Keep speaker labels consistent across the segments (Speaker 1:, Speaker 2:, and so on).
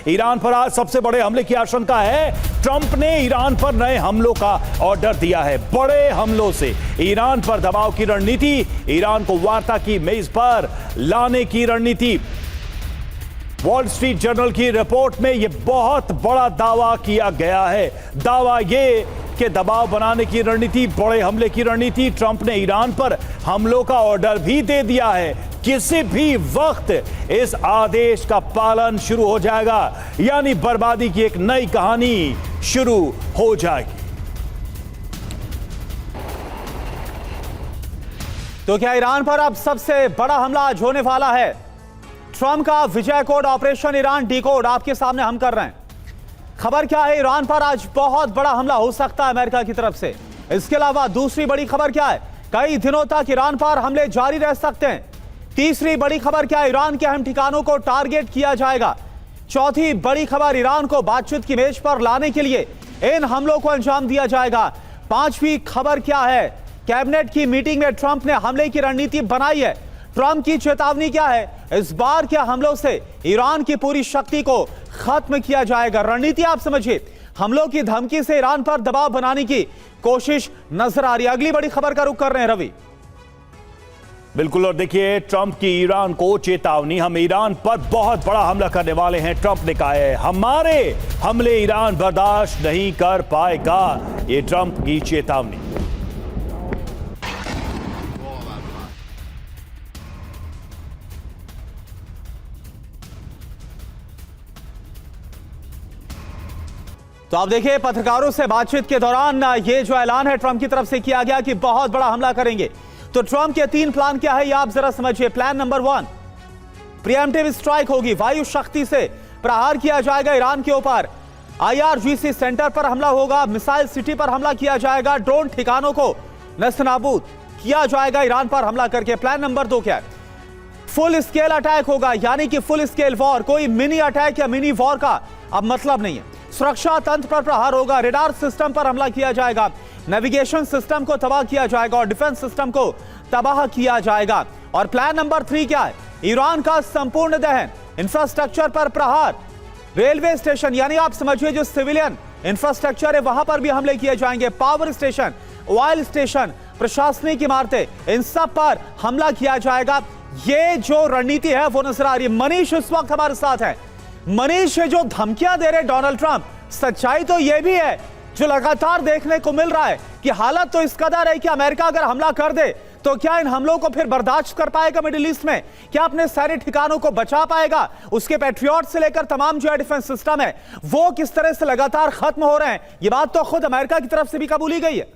Speaker 1: Iran पर आज सबसे बड़े हमले की आशंका है। ट्रंप ने ईरान पर नए हमलों का ऑर्डर दिया है। बड़े हमलों से ईरान पर दबाव की रणनीति, ईरान को वार्ता की मेज पर लाने की रणनीति। वॉल स्ट्रीट जर्नल की रिपोर्ट में यह बहुत बड़ा दावा किया गया है। दावा यह कि दबाव बनाने की रणनीति, बड़े हमले की रणनीति। ट्रंप ने ईरान पर हमलों का ऑर्डर भी दे दिया है। किसी भी वक्त इस आदेश का पालन शुरू हो जाएगा, यानी बर्बादी की एक नई कहानी शुरू हो जाएगी।
Speaker 2: तो क्या ईरान पर अब सबसे बड़ा हमला आज होने वाला है? ट्रंप का विजय कोड ऑपरेशन ईरान डिकोड आपके सामने हम कर रहे हैं। खबर क्या है? ईरान पर आज बहुत बड़ा हमला हो सकता है अमेरिका की तरफ से। इसके अलावा दूसरी बड़ी खबर क्या है? कई दिनों तक ईरान पर हमले जारी रह सकते हैं। तीसरी बड़ी खबर क्या है? ईरान के अहम ठिकानों को टारगेट किया जाएगा। चौथी बड़ी खबर, ईरान को बातचीत की मेज पर लाने के लिए इन हमलों को अंजाम दिया जाएगा। पांचवी खबर क्या है? कैबिनेट की मीटिंग में ट्रंप ने हमले की रणनीति बनाई है। ट्रंप की चेतावनी क्या है? इस बार के हमलों से ईरान की पूरी शक्ति को खत्म किया जाएगा। रणनीति आप समझिए, हमलों की धमकी से ईरान पर दबाव बनाने की कोशिश नजर आ रही है। अगली बड़ी खबर का रुख कर रहे हैं रवि।
Speaker 1: बिल्कुल, और देखिए ट्रंप की ईरान को चेतावनी, हम ईरान पर बहुत बड़ा हमला करने वाले हैं। ट्रंप ने कहा है हमारे हमले ईरान बर्दाश्त नहीं कर पाएगा। ये ट्रंप की चेतावनी।
Speaker 2: तो आप देखिए, पत्रकारों से बातचीत के दौरान ये जो ऐलान है ट्रंप की तरफ से किया गया कि बहुत बड़ा हमला करेंगे। तो ट्रंप के 3 प्लान क्या है ये आप जरा समझिए। प्लान नंबर 1, प्रीएम्प्टिव स्ट्राइक होगी। वायु शक्ति से प्रहार किया जाएगा ईरान के ऊपर। IRGC सेंटर पर हमला होगा, मिसाइल सिटी पर हमला किया जाएगा, ड्रोन ठिकानों को नस्तनाबूद किया जाएगा ईरान पर हमला करके। प्लान नंबर 2 क्या है? फुल स्केल अटैक होगा, यानी कि फुल स्केल वॉर। कोई मिनी अटैक या मिनी वॉर का अब मतलब नहीं है। सुरक्षा तंत्र पर प्रहार होगा, रेडार सिस्टम पर हमला किया जाएगा, नेविगेशन सिस्टम को तबाह किया जाएगा और डिफेंस सिस्टम को तबाह किया जाएगा। और प्लान नंबर 3 क्या है? ईरान का संपूर्ण दहन, इंफ्रास्ट्रक्चर पर प्रहार, रेलवे स्टेशन, यानी आप समझिए जो सिविलियन इंफ्रास्ट्रक्चर है वहां पर भी हमले किए जाएंगे। पावर स्टेशन, ऑयल स्टेशन, प्रशासनिक इमारतें, इन सब पर हमला किया जाएगा। ये जो रणनीति है वो नजर आ रही है। मनीष इस वक्त हमारे साथ है। मनीष, जो धमकियां दे रहे डोनाल्ड ट्रंप, सच्चाई तो यह भी है जो लगातार देखने को मिल रहा है कि हालत तो इस कदर है कि अमेरिका अगर हमला कर दे तो क्या इन हमलों को फिर बर्दाश्त कर पाएगा मिडिल ईस्ट में? क्या अपने सारे ठिकानों को बचा पाएगा? उसके पैट्रियट से लेकर तमाम जो डिफेंस सिस्टम है वो किस तरह से लगातार खत्म हो रहे हैं? ये बात तो खुद अमेरिका की तरफ से भी कबूली गई है।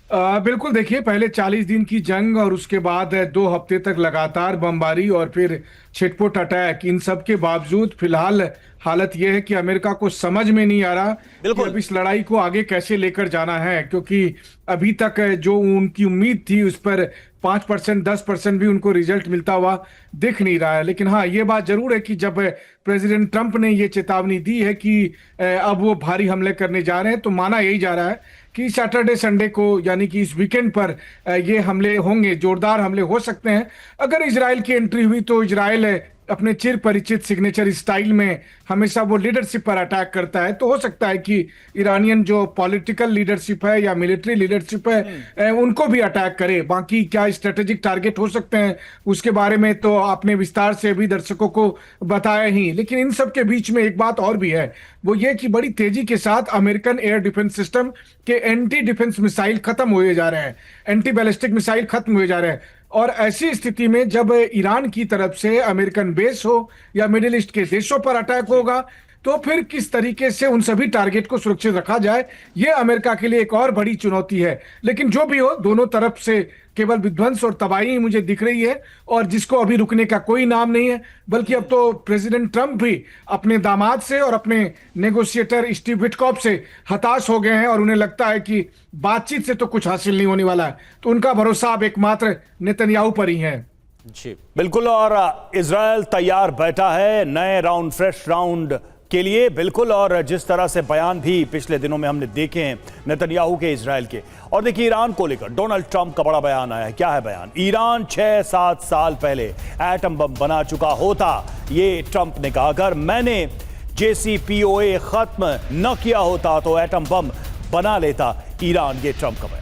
Speaker 3: बिल्कुल, देखिए पहले 40 दिन की जंग और उसके बाद 2 हफ्ते तक लगातार बमबारी और फिर छिटपुट अटैक, इन सब के बावजूद फिलहाल हालत यह है कि अमेरिका को समझ में नहीं आ रहा कि अब इस लड़ाई को आगे कैसे लेकर जाना है, क्योंकि अभी तक जो उनकी उम्मीद थी उस पर 5% 10% भी उनको रिजल्ट मिलता हुआ दिख नहीं रहा है। लेकिन हाँ, ये बात जरूर है कि जब प्रेसिडेंट ट्रंप ने ये चेतावनी दी है कि अब वो भारी हमले करने जा रहे हैं, तो माना यही जा रहा है कि सैटरडे संडे को, यानी कि इस वीकेंड पर ये हमले होंगे, जोरदार हमले हो सकते हैं। अगर इजराइल की एंट्री हुई तो इजराइल अपने चिर परिचित सिग्नेचर स्टाइल में हमेशा वो लीडरशिप पर अटैक करता है, तो हो सकता है कि ईरानियन जो पॉलिटिकल लीडरशिप है या मिलिट्री लीडरशिप है उनको भी अटैक करे। बाकी क्या स्ट्रेटेजिक टारगेट हो सकते हैं उसके बारे में तो आपने विस्तार से भी दर्शकों को बताया ही। लेकिन इन सब के बीच में एक बात और भी है, वो ये कि बड़ी तेजी के साथ अमेरिकन एयर डिफेंस सिस्टम के एंटी डिफेंस मिसाइल खत्म हुए जा रहे हैं, एंटी बैलिस्टिक मिसाइल खत्म हुए जा रहे हैं। और ऐसी स्थिति में जब ईरान की तरफ से अमेरिकन बेस हो या मिडिल ईस्ट के देशों पर अटैक होगा, तो फिर किस तरीके से उन सभी टारगेट को सुरक्षित रखा जाए, ये अमेरिका के लिए एक और बड़ी चुनौती है। लेकिन जो भी हो, दोनों तरफ से केवल विध्वंस और तबाही मुझे दिख रही है, और जिसको अभी रुकने का कोई नाम नहीं है। बल्कि अब तो प्रेसिडेंट ट्रंप भी अपने दामाद से और अपने नेगोशिएटर स्टीव विटकॉफ से हताश हो गए हैं और उन्हें लगता है कि बातचीत से तो कुछ हासिल नहीं होने वाला है। तो उनका भरोसा अब एकमात्र नेतन्याहू पर ही है।
Speaker 1: जी बिल्कुल, और इजरायल तैयार बैठा है नए राउंड, फ्रेश राउंड के लिए बिल्कुल, और जिस तरह से बयान भी पिछले दिनों में हमने देखे हैं नेतन्याहू के, इजराइल के। और देखिए ईरान को लेकर डोनाल्ड ट्रंप का बड़ा बयान आया है। क्या है बयान? ईरान 6-7 साल पहले एटम बम बना चुका होता, ये ट्रंप ने कहा। अगर मैंने JCPOA खत्म न किया होता तो एटम बम बना लेता ईरान, ये ट्रंप का बयान।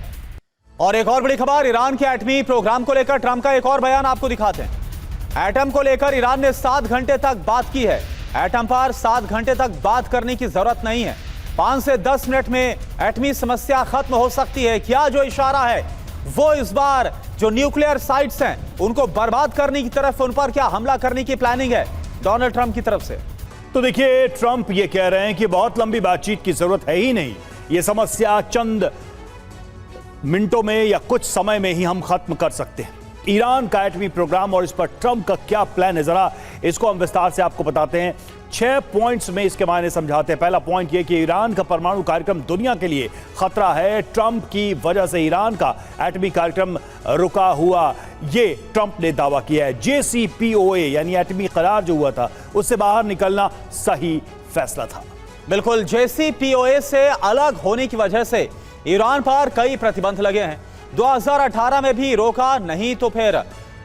Speaker 2: और एक और बड़ी खबर, ईरान के एटमी प्रोग्राम को लेकर ट्रंप का एक और बयान आपको दिखाते हैं। एटम को लेकर ईरान ने 7 घंटे तक बात की है। एटम पर 7 घंटे तक बात करने की जरूरत नहीं है। 5 से 10 मिनट में एटमी समस्या खत्म हो सकती है। क्या जो इशारा है वो इस बार जो न्यूक्लियर साइट्स हैं उनको बर्बाद करने की तरफ, उन पर क्या हमला करने की प्लानिंग है डोनाल्ड ट्रंप की तरफ से?
Speaker 1: तो देखिए ट्रंप ये कह रहे हैं कि बहुत लंबी बातचीत की जरूरत है ही नहीं, ये समस्या चंद मिनटों में या कुछ समय में ही हम खत्म कर सकते हैं। ईरान का एटमी प्रोग्राम और इस पर ट्रंप का क्या प्लान है, जरा इसको हम विस्तार से आपको बताते हैं। 6 पॉइंट्स में इसके मायने समझाते हैं। पहला पॉइंट यह कि ईरान का परमाणु कार्यक्रम दुनिया के लिए खतरा है। ट्रंप की वजह से ईरान का एटमी कार्यक्रम रुका हुआ, ये ट्रंप ने दावा किया है। JCPOA यानी एटमी करार जो हुआ था उससे बाहर निकलना सही फैसला था।
Speaker 2: बिल्कुल, JCPOA से अलग होने की वजह से ईरान पर कई प्रतिबंध लगे हैं। 2018 में भी रोका नहीं तो फिर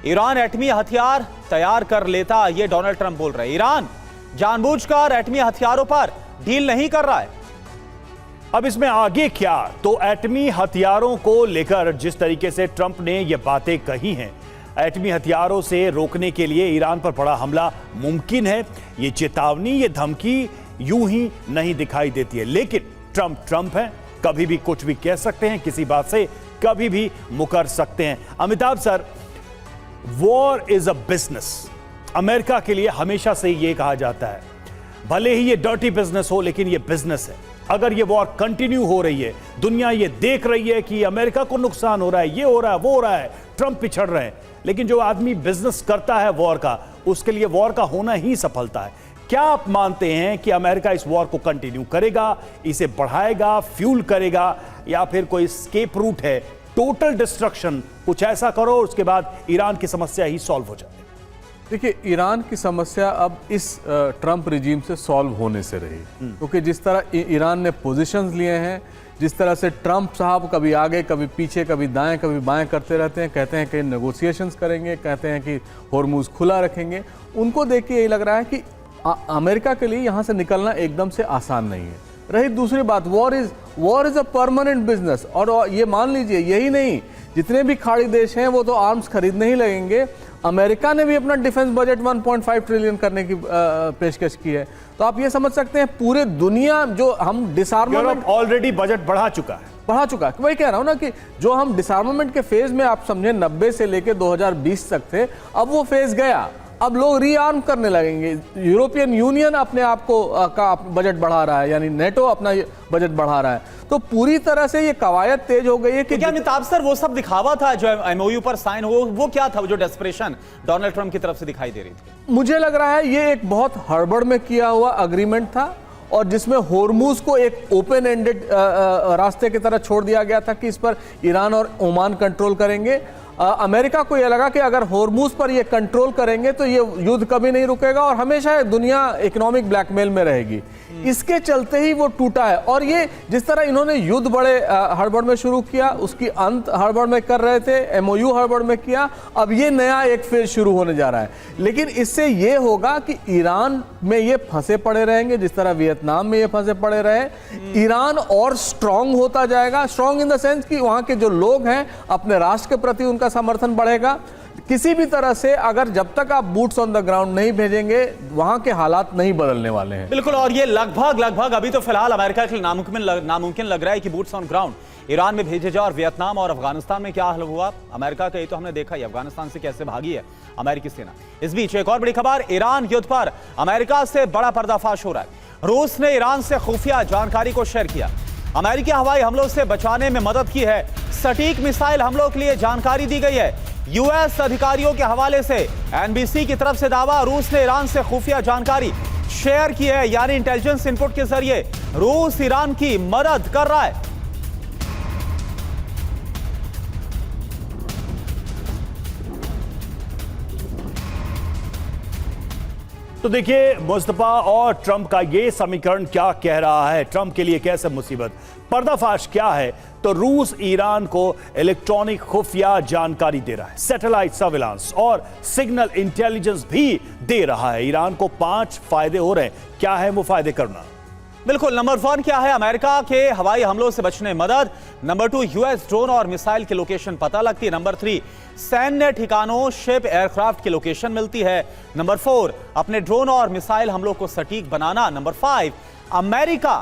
Speaker 2: ईरान एटमी हथियार तैयार कर लेता, ये डोनाल्ड ट्रंप बोल रहे हैं। ईरान जानबूझकर एटमी हथियारों पर डील नहीं कर रहा है।
Speaker 1: अब इसमें आगे क्या? तो एटमी हथियारों को लेकर जिस तरीके से ट्रंप ने ये बातें कही हैं, एटमी हथियारों से रोकने के लिए ईरान पर बड़ा हमला मुमकिन है। ये चेतावनी, ये धमकी यूं ही नहीं दिखाई देती है। लेकिन ट्रंप है, कभी भी कुछ भी कह सकते हैं, किसी बात से कभी भी मुकर सकते हैं। Amitabh sir, war is a business. America के लिए हमेशा से ये कहा जाता है, भले ही ये डर्टी बिजनेस हो लेकिन ये बिजनेस है। अगर ये वॉर कंटिन्यू हो रही है, दुनिया ये देख रही है कि अमेरिका को नुकसान हो रहा है, ये हो रहा है, वो हो रहा है, ट्रंप पिछड़ रहे हैं, लेकिन जो आदमी बिजनेस करता है वॉर का, उसके लिए वॉर का होना ही सफलता है। क्या आप मानते हैं कि अमेरिका इस वॉर को कंटिन्यू करेगा, इसे बढ़ाएगा, फ्यूल करेगा, या फिर कोई स्केप रूट है, टोटल डिस्ट्रक्शन, कुछ ऐसा करो उसके बाद ईरान की समस्या ही सॉल्व हो जाए?
Speaker 4: देखिए, ईरान की समस्या अब इस ट्रंप रिजीम से सॉल्व होने से रही, क्योंकि जिस तरह ईरान ने पोजीशंस लिए हैं, जिस तरह से ट्रंप साहब कभी आगे कभी पीछे, कभी दाएं कभी बाएं करते रहते हैं, कहते हैं कि नेगोशिएशंस करेंगे, कहते हैं कि होर्मुज खुला रखेंगे, उनको देख के यही लग रहा है कि अमेरिका के लिए यहाँ से निकलना एकदम से आसान नहीं है। रही दूसरी बात, war is a permanent business. और ये मान लीजिए, यही नहीं, जितने भी खाड़ी देश हैं वो तो आर्म्स खरीदने ही लगेंगे। अमेरिका ने भी अपना डिफेंस बजट 1.5 ट्रिलियन करने की पेशकश की है। तो आप ये समझ सकते हैं पूरे दुनिया जो हम डिसआर्मामेंट
Speaker 1: ऑलरेडी बजट बढ़ा चुका है।
Speaker 4: वही कह रहा हूं ना कि जो हम डिसआर्मामेंट के फेज में आप समझे 90 से लेके 2020 तक थे, अब वो फेज गया। अब लोग रीआर्म करने लगेंगे। यूरोपियन यूनियन अपने आप को का बजट बढ़ा रहा है, यानी नेटो अपना बजट बढ़ा रहा है। तो पूरी तरह से ये कवायद तेज हो गई है कि
Speaker 2: क्या अमिताभ सर वो सब दिखावा था जो MOU पर साइन हो, वो क्या था, जो डेस्परेशन डोनाल्ड ट्रंप की तरफ से दिखाई दे रही थी?
Speaker 4: मुझे लग रहा है ये एक बहुत हड़बड़ में किया हुआ अग्रीमेंट था, और जिसमें होर्मुज को एक ओपन एंडेड रास्ते की तरह छोड़ दिया गया था कि इस पर ईरान और ओमान कंट्रोल करेंगे। अमेरिका को यह लगा कि अगर होर्मुज पर ये कंट्रोल करेंगे तो ये युद्ध कभी नहीं रुकेगा और हमेशा दुनिया इकोनॉमिक ब्लैकमेल में रहेगी। इसके चलते ही वो टूटा है। और ये जिस तरह इन्होंने युद्ध बड़े हड़बड़ में शुरू किया, उसकी अंत हड़बड़ में कर रहे थे, MOU हड़बड़ में किया, अब ये नया एक फेज शुरू होने जा रहा है। लेकिन इससे ये होगा कि ईरान में ये फंसे पड़े रहेंगे, जिस तरह वियतनाम में ये फंसे पड़े रहे। ईरान और स्ट्रांग होता जाएगा, स्ट्रांग इन द सेंस कि वहां के जो लोग हैं अपने राष्ट्र के प्रति उनका समर्थन बढ़ेगा। किसी भी तरह से अगर जब तक आप बूट्स ऑन द ग्राउंड नहीं भेजेंगे, वहां के हालात नहीं बदलने वाले हैं।
Speaker 2: बिल्कुल, और ये लगभग अभी तो फिलहाल अमेरिका के लिए नामुमकिन लग रहा है कि बूट्स ऑन ग्राउंड ईरान में भेजे जाए। और वियतनाम और अफगानिस्तान में क्या हाल हुआ अमेरिका का, ये तो हमने देखा ही, अफगानिस्तान से कैसे भागी है अमेरिकी सेना। इस बीच एक और बड़ी खबर, ईरान युद्ध पर अमेरिका से बड़ा पर्दाफाश हो रहा है। रूस ने ईरान से खुफिया जानकारी को शेयर किया, अमेरिकी हवाई हमलों से बचाने में मदद की है, सटीक मिसाइल हमलों के लिए जानकारी दी गई है। यूएस अधिकारियों के हवाले से NBC की तरफ से दावा, रूस ने ईरान से खुफिया जानकारी शेयर की है, यानी इंटेलिजेंस इनपुट के जरिए रूस ईरान की मदद कर रहा है।
Speaker 1: तो देखिए मुस्तफा और ट्रंप का ये समीकरण क्या कह रहा है, ट्रंप के लिए कैसे मुसीबत, पर्दाफाश क्या है। तो रूस ईरान को इलेक्ट्रॉनिक खुफिया जानकारी दे रहा है, सैटेलाइट सर्विलांस और सिग्नल इंटेलिजेंस भी दे रहा है। ईरान को 5 फायदे हो रहे हैं। क्या है वो फायदे करना?
Speaker 2: बिल्कुल, नंबर 1 क्या है? अमेरिका के हवाई हमलों से बचने में मदद। नंबर 2, यूएस ड्रोन और मिसाइल की लोकेशन पता लगती है। नंबर 3, सैन्य ठिकानों, शिप, एयरक्राफ्ट की लोकेशन मिलती है। नंबर 4, अपने ड्रोन और मिसाइल हमलों को सटीक बनाना। नंबर 5, अमेरिका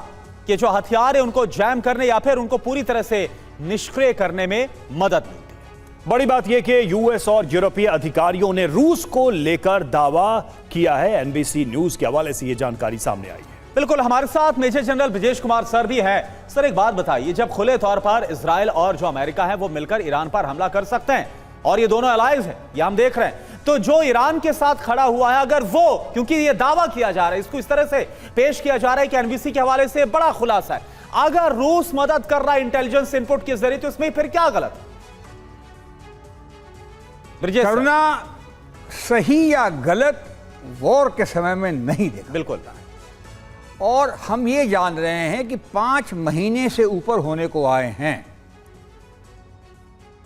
Speaker 2: के जो हथियार है उनको जैम करने या फिर उनको पूरी तरह से निष्क्रिय करने में मदद मिलती है।
Speaker 1: बड़ी बात यह कि यूएस और यूरोपीय अधिकारियों ने रूस को लेकर दावा किया है। एनबीसी न्यूज के हवाले से यह जानकारी सामने आई है।
Speaker 2: बिल्कुल, हमारे साथ major general Brajesh Kumar sir भी हैं। सर, एक बात बताइए, जब खुले तौर पर इजराइल और जो अमेरिका है वो मिलकर ईरान पर हमला कर सकते हैं और ये दोनों अलाइज हैं, ये हम देख रहे हैं, तो जो ईरान के साथ खड़ा हुआ है, अगर वो, क्योंकि ये दावा किया जा रहा है, इसको इस तरह से पेश किया जा रहा है कि एनबीसी के हवाले से बड़ा खुलासा है, अगर रूस मदद कर रहा है इंटेलिजेंस इनपुट के जरिए, तो इसमें फिर क्या गलत? ब्रजेश सर।
Speaker 5: करना सही या गलत वॉर के समय में नहीं देखा।
Speaker 2: बिल्कुल।
Speaker 5: और हम ये जान रहे हैं कि 5 महीने से ऊपर होने को आए हैं।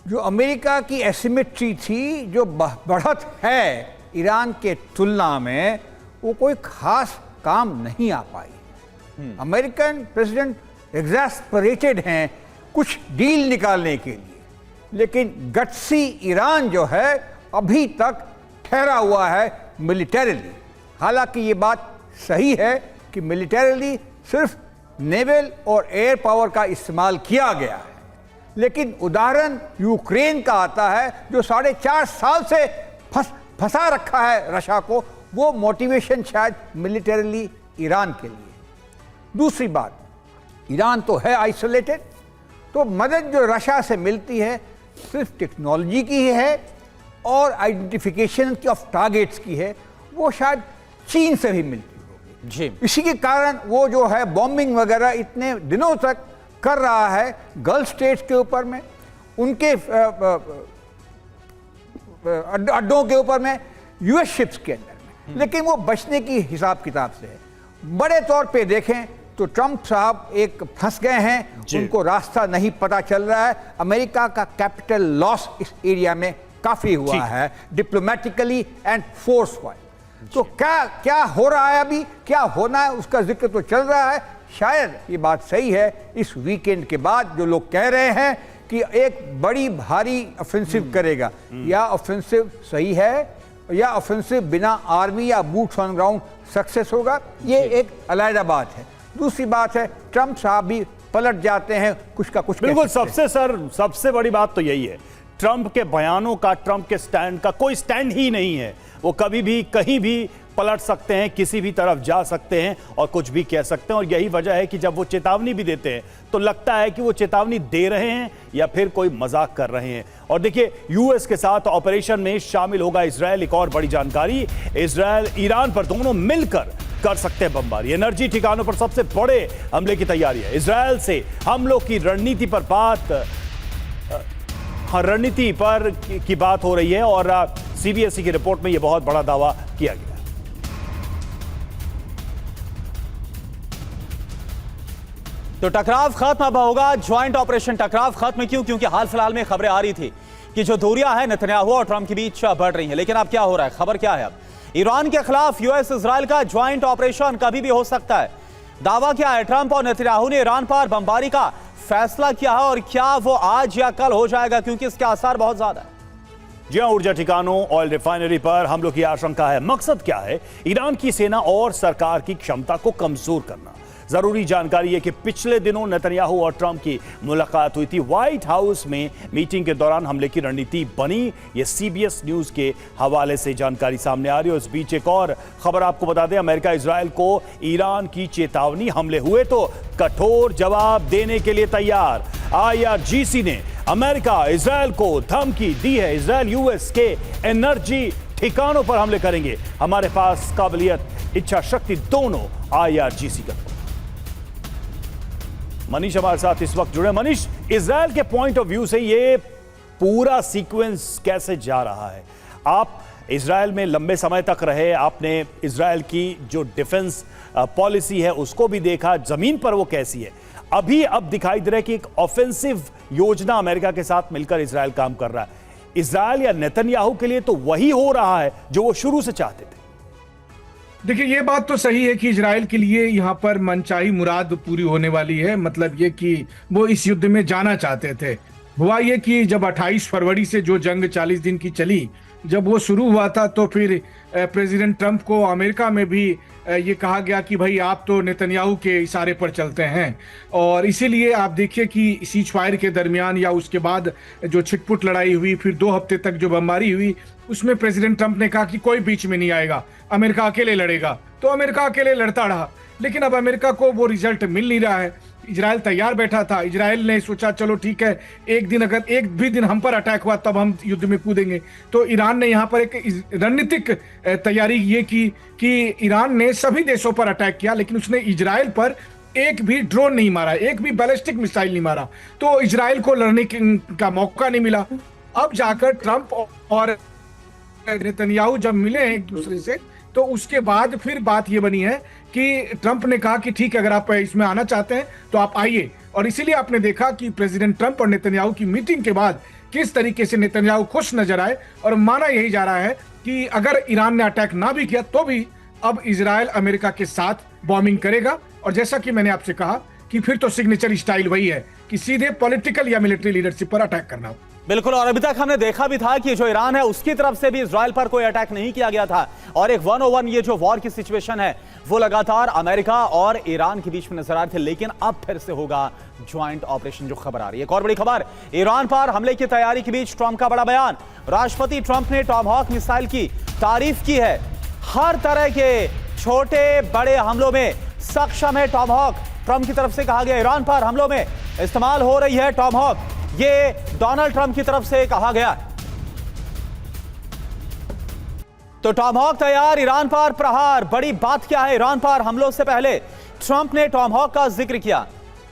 Speaker 5: जो अमेरिका की एसिमेट्री थी, जो बढ़त है ईरान के तुलना में, वो कोई खास काम नहीं आ पाई। अमेरिकन प्रेसिडेंट एग्जैस्परेटेड हैं कुछ डील निकालने के लिए, लेकिन गट्सी ईरान जो है अभी तक ठहरा हुआ है मिलिटरीली। हालांकि ये बात सही है कि मिलिटरीली सिर्फ नेवल और एयर पावर का इस्तेमाल किया गया है, लेकिन उदाहरण यूक्रेन का आता है जो 4.5 साल से फंसा रखा है रशिया को। वो मोटिवेशन शायद मिलिटरीली ईरान के लिए। दूसरी बात, ईरान तो है आइसोलेटेड, तो मदद जो रशिया से मिलती है सिर्फ टेक्नोलॉजी की है और आइडेंटिफिकेशन ऑफ टारगेट्स की है, वो शायद चीन से भी मिलती होगी
Speaker 2: जी।
Speaker 5: इसी के कारण वो जो है बॉम्बिंग वगैरह इतने दिनों तक कर रहा है गल्फ स्टेट्स के ऊपर में, उनके अड्डों के ऊपर में, यूएस शिप्स के अंदर में, लेकिन वो बचने की हिसाब किताब से है। बड़े तौर पे देखें तो ट्रंप साहब एक फंस गए हैं, उनको रास्ता नहीं पता चल रहा है। अमेरिका का कैपिटल लॉस इस एरिया में काफी हुआ है, डिप्लोमेटिकली एंड फोर्स वाइज। तो क्या क्या हो रहा है, अभी क्या होना है उसका जिक्र तो चल रहा है। शायद ये बात सही है, इस वीकेंड के बाद जो लोग कह रहे हैं कि एक बड़ी भारी ऑफेंसिव करेगा, या ऑफेंसिव सही है या ऑफेंसिव बिना आर्मी या बूट्स ऑन ग्राउंड सक्सेस होगा, ये एक अलग बात है। दूसरी बात है, ट्रंप साहब भी पलट जाते हैं कुछ का कुछ।
Speaker 1: बिल्कुल, सबसे बड़ी बात तो यही है, ट्रंप के बयानों का, ट्रंप के स्टैंड का कोई स्टैंड ही नहीं है। वो कभी भी कहीं भी पलट सकते हैं, किसी भी तरफ जा सकते हैं और कुछ भी कह सकते हैं। और यही वजह है कि जब वो चेतावनी भी देते हैं तो लगता है कि वो चेतावनी दे रहे हैं या फिर कोई मजाक कर रहे हैं। और देखिए, यूएस के साथ ऑपरेशन में शामिल होगा इजरायल। एक और बड़ी जानकारी, इजरायल ईरान पर दोनों मिलकर कर सकते हैं बमबारी। एनर्जी ठिकानों पर सबसे बड़े हमले की तैयारी है। इजरायल से हमलों की रणनीति पर रणनीति पर की बात हो रही है और सीबीएसई की रिपोर्ट में यह बहुत बड़ा दावा किया गया।
Speaker 2: तो टकराव खत्म अब होगा, ज्वाइंट ऑपरेशन टकराव खत्म क्यों? क्योंकि हाल फिलहाल में खबरें आ रही थी कि जो दूरियां हैं नेतन्याहू और ट्रंप के बीच बढ़ रही हैं। लेकिन अब क्या हो रहा है, खबर क्या है? अब ईरान के खिलाफ यूएस इजराइल का ज्वाइंट ऑपरेशन कभी भी हो सकता है। दावा क्या है? ट्रंप और नेतन्याहू ने ईरान पर बमबारी का फैसला किया है और क्या वो आज या कल हो जाएगा, क्योंकि इसके आसार बहुत ज्यादा है।
Speaker 1: जी हां, ऊर्जा ठिकानों, ऑयल रिफाइनरी पर हमलों की आशंका है। मकसद क्या है? ईरान की सेना और सरकार की क्षमता को कमजोर करना। जरूरी जानकारी है कि पिछले दिनों नेतन्याहू और ट्रंप की मुलाकात हुई थी। व्हाइट हाउस में मीटिंग के दौरान हमले की रणनीति बनी। ये सीबीएस न्यूज के हवाले से जानकारी सामने आ रही है। इस बीच एक और खबर आपको बता दें, अमेरिका इजरायल को ईरान की चेतावनी, हमले हुए तो कठोर जवाब देने के लिए तैयार। IRGC ने अमेरिका इजरायल को धमकी दी है, इजरायल यूएस के एनर्जी ठिकानों पर हमले करेंगे। हमारे पास काबिलियत, इच्छा शक्ति दोनों IRGC का। मनीष हमारे साथ इस वक्त जुड़े। मनीष, इजरायल के पॉइंट ऑफ व्यू से ये पूरा सीक्वेंस कैसे जा रहा है? आप इजराइल में लंबे समय तक रहे, आपने इजराइल की जो डिफेंस पॉलिसी है उसको भी देखा, जमीन पर वो कैसी है। अब दिखाई दे रहा है कि एक ऑफेंसिव योजना अमेरिका के साथ मिलकर इजराइल काम कर रहा है। इजराइल या नेतन्याहू के लिए तो वही हो रहा है जो वो शुरू से चाहते थे।
Speaker 3: देखिए, ये बात तो सही है कि इजराइल के लिए यहाँ पर मनचाही मुराद पूरी होने वाली है। मतलब ये कि वो इस युद्ध में जाना चाहते थे। हुआ ये कि जब 28 फरवरी से जो जंग 40 दिन की चली, जब वो शुरू हुआ था तो फिर प्रेसिडेंट ट्रंप को अमेरिका में भी ये कहा गया कि भाई आप तो नेतन्याहू के इशारे पर चलते हैं। और इसीलिए आप देखिए कि सीज फायर के दरमियान या उसके बाद जो छिटपुट लड़ाई हुई, फिर 2 हफ्ते तक जो बमबारी हुई, उसमें प्रेसिडेंट ट्रंप ने कहा कि कोई बीच में नहीं आएगा, अमेरिका अकेले लड़ेगा। तो अमेरिका अकेले लड़ता रहा, लेकिन अब अमेरिका को वो रिजल्ट मिल नहीं रहा है। इजराइल तैयार बैठा था। इजराइल ने सोचा चलो ठीक है, एक दिन अगर एक भी दिन हम पर अटैक हुआ तब हम युद्ध में कूदेंगे। तो ईरान ने यहाँ पर एक रणनीतिक तैयारी ये की कि ईरान ने सभी देशों पर अटैक किया, लेकिन उसने इजराइल पर एक भी ड्रोन नहीं मारा, एक भी बैलिस्टिक मिसाइल नहीं मारा। तो इजराइल को लड़ने का मौका नहीं मिला। अब जाकर ट्रंप और नेतन्याहू जब मिले एक दूसरे से, तो उसके बाद फिर बात ये बनी है कि ट्रंप ने कहा कि ठीक है, अगर आप इसमें आना चाहते हैं तो आप आइए। और इसीलिए आपने देखा कि प्रेसिडेंट ट्रंप और नेतन्याहू की मीटिंग के बाद किस तरीके से नेतन्याहू खुश नजर आए। और माना यही जा रहा है कि अगर ईरान ने अटैक ना भी किया तो भी अब इजराइल अमेरिका के साथ बॉम्बिंग करेगा। और जैसा कि मैंने आपसे कहा कि फिर तो सिग्नेचर स्टाइल वही है कि सीधे पॉलिटिकल या मिलिट्री लीडरशिप पर अटैक करना।
Speaker 2: बिल्कुल, और अभी तक हमने देखा भी था कि जो ईरान है उसकी तरफ से भी इजराइल पर कोई अटैक नहीं किया गया था। और एक 1-on-1 ये जो वॉर की सिचुएशन है वो लगातार अमेरिका और ईरान के बीच में नजर आ रहे थे। लेकिन अब फिर से होगा ज्वाइंट ऑपरेशन, जो खबर आ रही है। एक और बड़ी खबर, ईरान पर हमले की तैयारी के बीच ट्रंप का बड़ा बयान। राष्ट्रपति ट्रंप ने टॉमहॉक मिसाइल की तारीफ की है। हर तरह के छोटे बड़े हमलों में सक्षम है टॉमहॉक। ट्रंप की तरफ से कहा गया ईरान पर हमलों में इस्तेमाल हो रही है टॉमहॉक, ये डोनाल्ड ट्रंप की तरफ से कहा गया। तो टॉमहॉक तैयार, ईरान पर प्रहार। बड़ी बात क्या है, ईरान पर हमलों से पहले ट्रंप ने टॉमहॉक का जिक्र किया।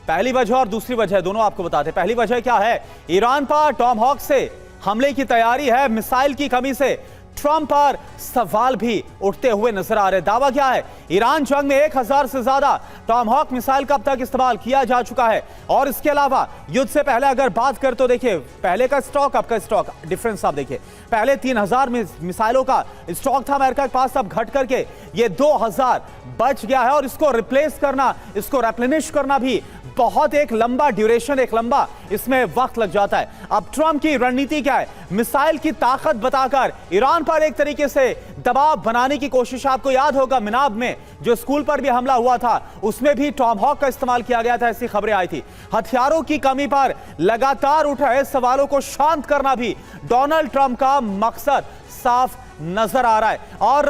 Speaker 2: पहली वजह और दूसरी वजह दोनों आपको बताते। पहली वजह क्या है, ईरान पर टॉमहॉक से हमले की तैयारी है। मिसाइल की कमी से ट्रंप पर सवाल भी उठते हुए नजर आ रहे। दावा क्या है, ईरान जंग में 1000 से ज्यादा टॉमहॉक मिसाइल का अब तक इस्तेमाल किया जा चुका है। और इसके अलावा युद्ध से पहले अगर बात कर तो देखिए, पहले का स्टॉक अब का स्टॉक डिफरेंस आप देखिए। पहले 3000 मिसाइलों का स्टॉक था अमेरिका के पास, अब घट करके ये 2000 बच गया है। और इसको रिप्लेस करना, इसको रिप्लेनिश करना भी बहुत एक लंबा ड्यूरेशन, एक लंबा इसमें वक्त लग जाता है। अब ट्रंप की रणनीति क्या है, मिसाइल की ताकत बताकर ईरान पर एक तरीके से दबाव बनाने की कोशिश। आपको याद होगा मिनाब में जो स्कूल पर भी हमला हुआ था, उसमें भी टॉमहॉक का इस्तेमाल किया गया था, ऐसी खबरें आई थी। हथियारों की कमी पर लगातार उठ रहे सवालों को शांत करना भी डोनाल्ड ट्रंप का मकसद साफ नजर आ रहा है। और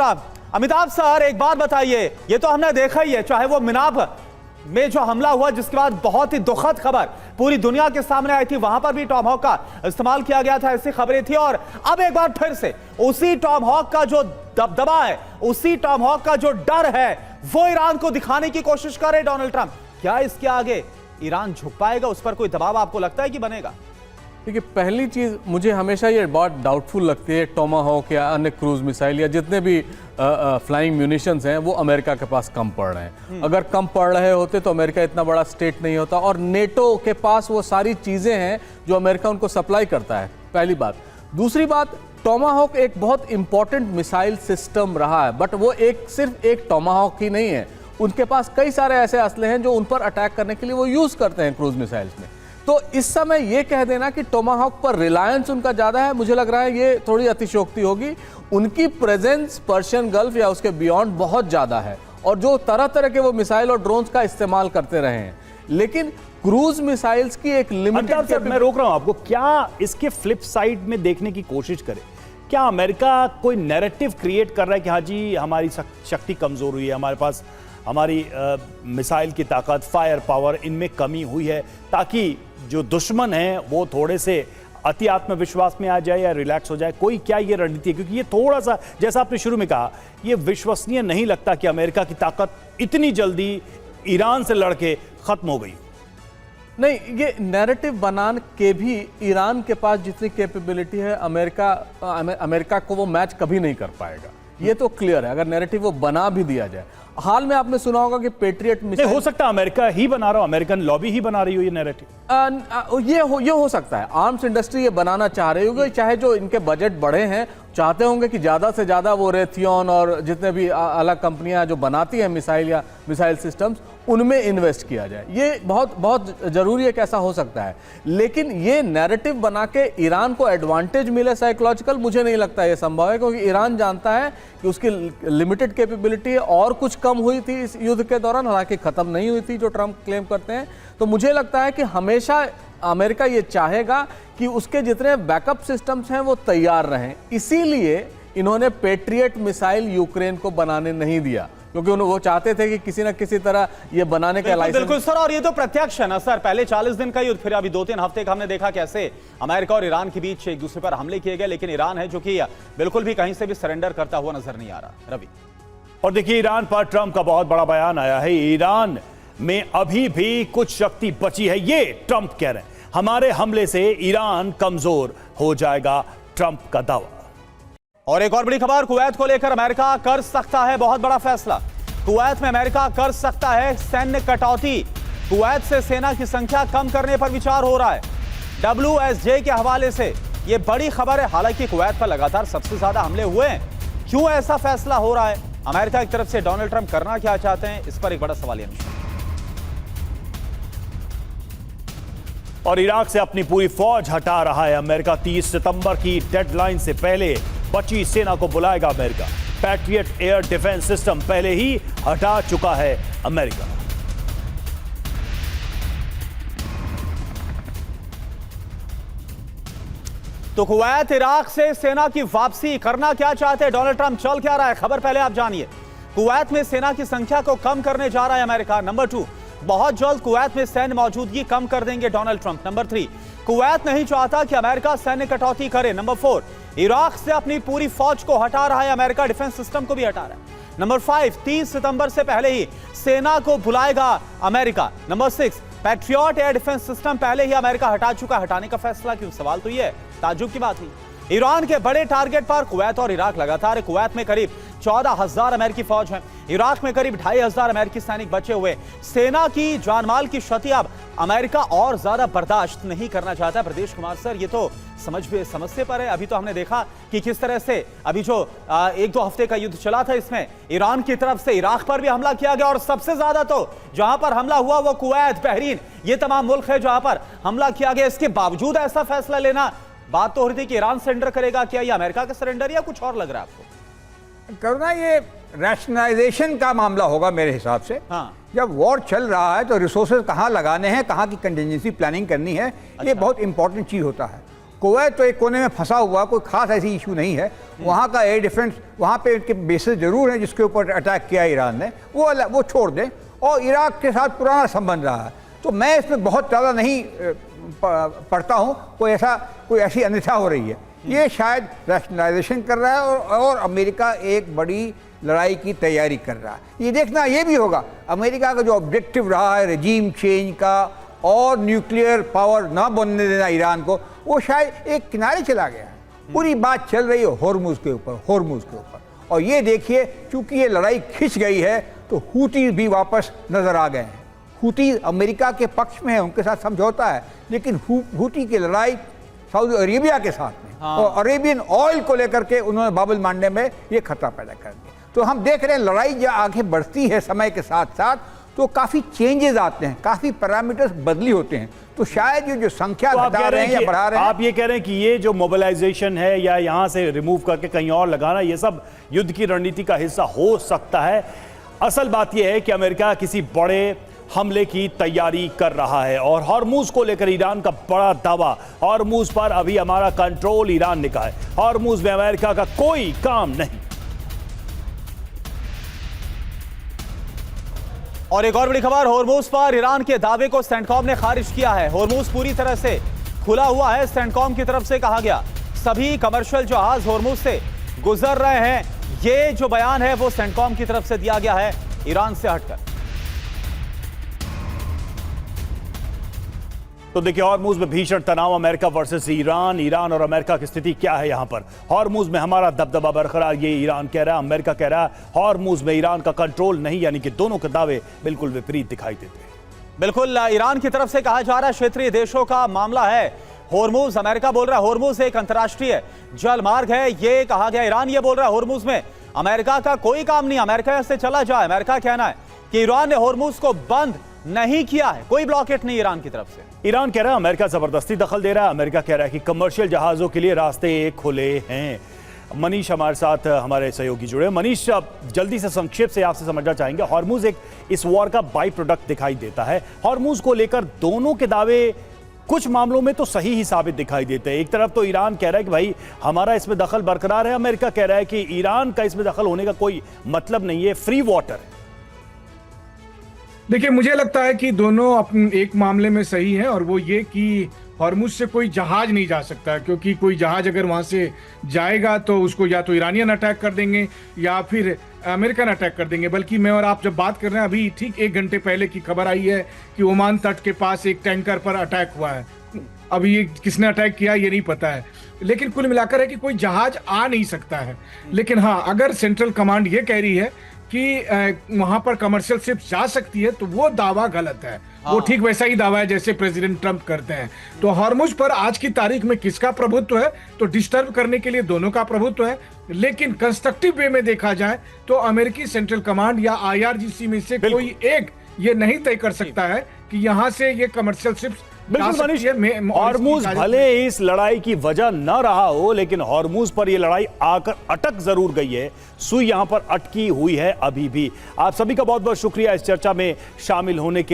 Speaker 2: अमिताभ सर, एक बात बताइए, ये तो हमने देखा ही है, चाहे वो मिनाब में जो हमला हुआ जिसके बाद बहुत ही दुखद खबर पूरी दुनिया के सामने आई थी, वहां पर भी टॉमहॉक का इस्तेमाल किया गया था, ऐसी खबरें थी। और अब एक बार फिर से उसी टॉमहॉक का जो दबदबा है, उसी टॉमहॉक का जो डर है, वो ईरान को दिखाने की कोशिश कर रहे डोनाल्ड ट्रंप। क्या इसके आगे ईरान झुक पाएगा, उस पर कोई दबाव आपको लगता है कि बनेगा?
Speaker 4: देखिए, पहली चीज़ मुझे हमेशा ये बहुत डाउटफुल लगती है, टोमाहॉक या अन्य क्रूज मिसाइल या जितने भी फ्लाइंग म्यूनिशंस हैं वो अमेरिका के पास कम पड़ रहे हैं। अगर कम पड़ रहे होते तो अमेरिका इतना बड़ा स्टेट नहीं होता। और नेटो के पास वो सारी चीज़ें हैं जो अमेरिका उनको सप्लाई करता है, पहली बात। दूसरी बात, टोमाहॉक एक बहुत इंपॉर्टेंट मिसाइल सिस्टम रहा है, बट वो सिर्फ एक टोमाहॉक ही नहीं है। उनके पास कई सारे ऐसे असले हैं जो उन पर अटैक करने के लिए वो यूज़ करते हैं क्रूज मिसाइल्स में। तो इस समय ये कह देना कि टोमाहॉक पर रिलायंस उनका ज़्यादा है, मुझे लग रहा है ये थोड़ी अतिशयोक्ति होगी। उनकी प्रेजेंस पर्शियन गल्फ या उसके बियॉन्ड बहुत ज़्यादा है, और जो तरह तरह के वो मिसाइल और ड्रोन्स का इस्तेमाल करते रहे हैं। लेकिन क्रूज मिसाइल्स की एक लिमिटेड,
Speaker 1: मैं रोक रहा हूं आपको, क्या इसके फ्लिप साइड में देखने की कोशिश करें? क्या अमेरिका कोई नैरेटिव क्रिएट कर रहा है कि हाँ जी हमारी शक्ति कमजोर हुई है, हमारे पास हमारी मिसाइल की ताकत, फायर पावर, इनमें कमी हुई है, ताकि जो दुश्मन है वो थोड़े से अति आत्मविश्वास में आ जाए या रिलैक्स हो जाए? कोई क्या ये रणनीति है? क्योंकि ये थोड़ा सा, जैसा आपने शुरू में कहा, ये विश्वसनीय नहीं लगता कि अमेरिका की ताकत इतनी जल्दी ईरान से लड़के खत्म हो गई।
Speaker 4: नहीं, ये नैरेटिव बनाने के भी ईरान के पास जितनी कैपेबिलिटी है अमेरिका को वो मैच कभी नहीं कर पाएगा, ये तो क्लियर है। अगर नैरेटिव वो बना भी दिया जाए, हाल में आपने सुना होगा कि पेट्रियट मिसाइल,
Speaker 1: हो सकता है अमेरिका ही बना रहा हो, अमेरिकन लॉबी ही बना रही हो ये नैरेटिव।
Speaker 4: ये हो सकता है, आर्म्स इंडस्ट्री ये बनाना चाह रही होगी, चाहे जो इनके बजट बढ़े हैं चाहते होंगे कि ज़्यादा से ज़्यादा वो रेथियन और जितने भी अलग कंपनियां जो बनाती हैं मिसाइल या मिसाइल सिस्टम्स, उनमें इन्वेस्ट किया जाए। ये बहुत बहुत ज़रूरी है कि ऐसा हो सकता है, लेकिन ये नैरेटिव बना के ईरान को एडवांटेज मिले साइकोलॉजिकल, मुझे नहीं लगता ये संभव है, क्योंकि ईरान जानता है कि उसकी लिमिटेड कैपेबिलिटी है और कुछ कम हुई थी इस युद्ध के दौरान, हालांकि ख़त्म नहीं हुई थी जो ट्रंप क्लेम करते हैं। तो मुझे लगता है कि हमेशा अमेरिका ये चाहेगा कि उसके जितने बैकअप सिस्टम्स हैं वो तैयार रहें, इसीलिए इन्होंने पेट्रियट मिसाइल यूक्रेन को बनाने नहीं दिया, क्योंकि वो चाहते थे कि किसी न किसी तरह ये बनाने का लाइसेंस।
Speaker 2: बिल्कुल सर, और ये तो प्रत्यक्ष है ना सर, पहले 40 दिन का युद्ध, फिर अभी 2-3 हफ्ते का हमने देखा कैसे अमेरिका और ईरान के बीच एक दूसरे पर हमले किए गए, लेकिन ईरान है जो कि बिल्कुल भी कहीं से भी सरेंडर करता हुआ नजर नहीं आ रहा। रवि,
Speaker 1: और देखिए ईरान पर ट्रंप का बहुत बड़ा बयान आया है, ईरान में अभी भी कुछ शक्ति बची है, ये ट्रंप कह रहे हैं, हमारे हमले से ईरान कमजोर हो जाएगा, ट्रंप का दावा।
Speaker 2: और एक और बड़ी खबर, कुवैत को लेकर अमेरिका कर सकता है बहुत बड़ा फैसला। कुवैत में अमेरिका कर सकता है सैन्य कटौती, कुवैत से सेना की संख्या कम करने पर विचार हो रहा है। WSJ के हवाले से यह बड़ी खबर है। हालांकि कुवैत पर लगातार सबसे ज्यादा हमले हुए हैं, क्यों ऐसा फैसला हो रहा है? अमेरिका की तरफ से डोनाल्ड ट्रंप करना क्या चाहते हैं, इस पर एक बड़ा सवालिया निशान।
Speaker 1: और इराक से अपनी पूरी फौज हटा रहा है अमेरिका, 30 सितंबर की डेडलाइन से पहले बची सेना को बुलाएगा America. Patriot air defence system पहले ही हटा चुका है अमेरिका।
Speaker 2: तो कुवैत इराक से सेना की वापसी करना क्या चाहते हैं डोनाल्ड ट्रंप, चल क्या रहा है, खबर पहले आप जानिए। कुवैत में सेना की संख्या को कम करने जा रहा है अमेरिका। नंबर 2, बहुत जल्द कुवैत में सैन्य मौजूदगी कम कर देंगे डोनाल्ड ट्रंप। नंबर 3, कुवैत नहीं चाहता कि अमेरिका सैन्य कटौती करे। नंबर 4, इराक से अपनी पूरी फौज को हटा रहा है अमेरिका, डिफेंस सिस्टम को भी हटा रहा है। नंबर 5, 30 सितंबर से पहले ही सेना को बुलाएगा America. Number 6, Patriot air defence system पहले ही अमेरिका हटा चुका, हटाने का फैसला क्यों? सवाल तो यह है, ताज्जुब की बात ही। ईरान के बड़े टारगेट पर कुवैत और इराक लगातार है। कुवैत में करीब 14,000 अमेरिकी फौज हैं, इराक में करीब 2,500 अमेरिकी सैनिक बचे हुए। सेना की जानमाल की क्षति अब अमेरिका और ज्यादा बर्दाश्त नहीं करना चाहता। प्रदेश कुमार सर, ये तो समझते पर है। अभी तो हमने देखा कि किस तरह से अभी जो 1-2 हफ्ते का युद्ध चला था, इसमें ईरान की तरफ से इराक पर भी हमला किया गया, और सबसे ज्यादा तो जहां पर हमला हुआ वो कुवैत, बहरीन, ये तमाम मुल्क है जहां पर हमला किया गया। इसके बावजूद ऐसा फैसला लेना, बात तो हो रही थी कि ईरान सरेंडर करेगा, क्या ये अमेरिका का सरेंडर या कुछ और लग रहा है आपको?
Speaker 5: करुणा, ये रैशनलाइजेशन का मामला होगा मेरे हिसाब से।
Speaker 2: हाँ।
Speaker 5: जब वॉर चल रहा है तो रिसोर्सेज कहाँ लगाने हैं, कहाँ की कंटिजेंसी प्लानिंग करनी है, ये बहुत इंपॉर्टेंट चीज़ होता है। कुवैत तो एक कोने में फंसा हुआ, कोई खास ऐसी इशू नहीं है। वहाँ का एयर डिफेंस, वहाँ पे उनके बेसेस जरूर हैं जिसके ऊपर अटैक किया ईरान ने, वो छोड़ दें। और इराक के साथ पुराना संबंध रहा है, तो मैं इसमें बहुत ज़्यादा नहीं पढ़ता हूँ कोई ऐसी अन्यथा हो रही है। ये शायद रैशनलाइजेशन कर रहा है और अमेरिका एक बड़ी लड़ाई की तैयारी कर रहा है। ये देखना ये भी होगा, अमेरिका का जो ऑब्जेक्टिव रहा है रेजीम चेंज का और न्यूक्लियर पावर ना बनने देना ईरान को, वो शायद एक किनारे चला गया है। पूरी बात चल रही है होर्मुज के ऊपर। और ये देखिए, चूंकि ये लड़ाई खिंच गई है तो हूती भी वापस नजर आ गए हैं। हूती अमेरिका के पक्ष में है, उनके साथ समझौता है, लेकिन हूती की लड़ाई सऊदी अरेबिया के साथ में, हाँ। और अरेबियन ऑयल को लेकर के उन्होंने बाबुल मांडने में ये खतरा पैदा कर दिया। तो हम देख रहे हैं लड़ाई जब आगे बढ़ती है समय के साथ साथ, तो काफ़ी चेंजेस आते हैं, काफ़ी पैरामीटर्स बदली होते हैं। तो शायद ये जो संख्या
Speaker 1: तो
Speaker 5: घटा रहे हैं या बढ़ा रहे हैं,
Speaker 1: आप ये कह रहे हैं कि ये जो मोबिलाइजेशन है या यहाँ से रिमूव करके कहीं और लगाना, ये सब युद्ध की रणनीति का हिस्सा हो सकता है। असल बात यह है कि अमेरिका किसी बड़े हमले की तैयारी कर रहा है। और हॉर्मुज को लेकर ईरान का बड़ा दावा, हॉर्मुज पर अभी हमारा कंट्रोल ईरान ने कहा है, हॉर्मुज में अमेरिका का कोई काम नहीं।
Speaker 2: और एक और बड़ी खबर, हॉर्मुज पर ईरान के दावे को सेंटकॉम ने खारिज किया है। हॉर्मुज पूरी तरह से खुला हुआ है, सेंटकॉम की तरफ से कहा गया सभी कमर्शियल जहाज हॉर्मुज से गुजर रहे हैं। ये जो बयान है वो सेंटकॉम की तरफ से दिया गया है ईरान से हटकर।
Speaker 1: तो देखिए हॉर्मुज में भीषण तनाव, अमेरिका वर्सेस ईरान, ईरान और अमेरिका की स्थिति क्या है यहां पर। हॉर्मुज में हमारा दबदबा बरकरार, ये ईरान कह रहा है, अमेरिका कह रहा है हॉर्मुज में ईरान का कंट्रोल नहीं, यानी कि दोनों के दावे बिल्कुल विपरीत दिखाई देते हैं।
Speaker 2: बिल्कुल, ईरान की तरफ से कहा जा रहा है क्षेत्रीय देशों का मामला है हॉर्मुज। अमेरिका बोल रहा है हॉर्मुज एक अंतर्राष्ट्रीय जल मार्ग है, ये कहा गया। ईरान ये बोल रहा है हॉर्मुज में अमेरिका का कोई काम नहीं, अमेरिका से चला जाए। अमेरिका कहना है कि ईरान ने हॉर्मुज को बंद नहीं किया है, कोई ब्लॉकेट नहीं ईरान की तरफ से।
Speaker 1: ईरान कह रहा है अमेरिका जबरदस्ती दखल दे रहा है। अमेरिका कह रहा है कि कमर्शियल जहाजों के लिए रास्ते खुले हैं। मनीष हमारे साथ, हमारे सहयोगी जुड़े। मनीष, जल्दी से संक्षेप से आपसे समझना चाहेंगे, हॉर्मुज एक इस वॉर का बाई प्रोडक्ट दिखाई देता है। हॉर्मुज को लेकर दोनों के दावे कुछ मामलों में तो सही ही साबित दिखाई देते हैं। एक तरफ तो ईरान कह रहा है कि भाई हमारा इसमें दखल बरकरार है, अमेरिका कह रहा है कि ईरान का इसमें दखल होने का कोई मतलब नहीं है, फ्री वाटर है।
Speaker 3: देखिए, मुझे लगता है कि दोनों अपने एक मामले में सही है, और वो ये कि हॉर्मुज से कोई जहाज नहीं जा सकता, क्योंकि कोई जहाज अगर वहां से जाएगा तो उसको या तो ईरानियन अटैक कर देंगे या फिर अमेरिकन अटैक कर देंगे। बल्कि मैं और आप जब बात कर रहे हैं, अभी ठीक 1 घंटे पहले की खबर आई है कि ओमान तट के पास एक टैंकर पर अटैक हुआ है। अभी ये किसने अटैक किया ये नहीं पता है, लेकिन कुल मिलाकर है कि कोई जहाज आ नहीं सकता है। लेकिन हाँ, अगर सेंट्रल कमांड ये कह रही है कि वहां पर कमर्शियल शिप जा सकती है, तो वो दावा गलत है। वो ठीक वैसा ही दावा है जैसे प्रेसिडेंट ट्रंप करते हैं। तो हॉर्मुज पर आज की तारीख में किसका प्रभुत्व है? तो डिस्टर्ब करने के लिए दोनों का प्रभुत्व है, लेकिन कंस्ट्रक्टिव वे में देखा जाए तो अमेरिकी सेंट्रल कमांड या IRGC में से कोई एक ये नहीं तय कर सकता है कि यहां से ये कमर्शियल शिप्स।
Speaker 1: बिल्कुल मनीष, हॉर्मुज भले इस लड़ाई की वजह न रहा हो, लेकिन हॉर्मुज पर यह लड़ाई आकर अटक जरूर गई है। सुई यहां पर अटकी हुई है अभी भी। आप सभी का बहुत बहुत शुक्रिया इस चर्चा में शामिल होने के लिए।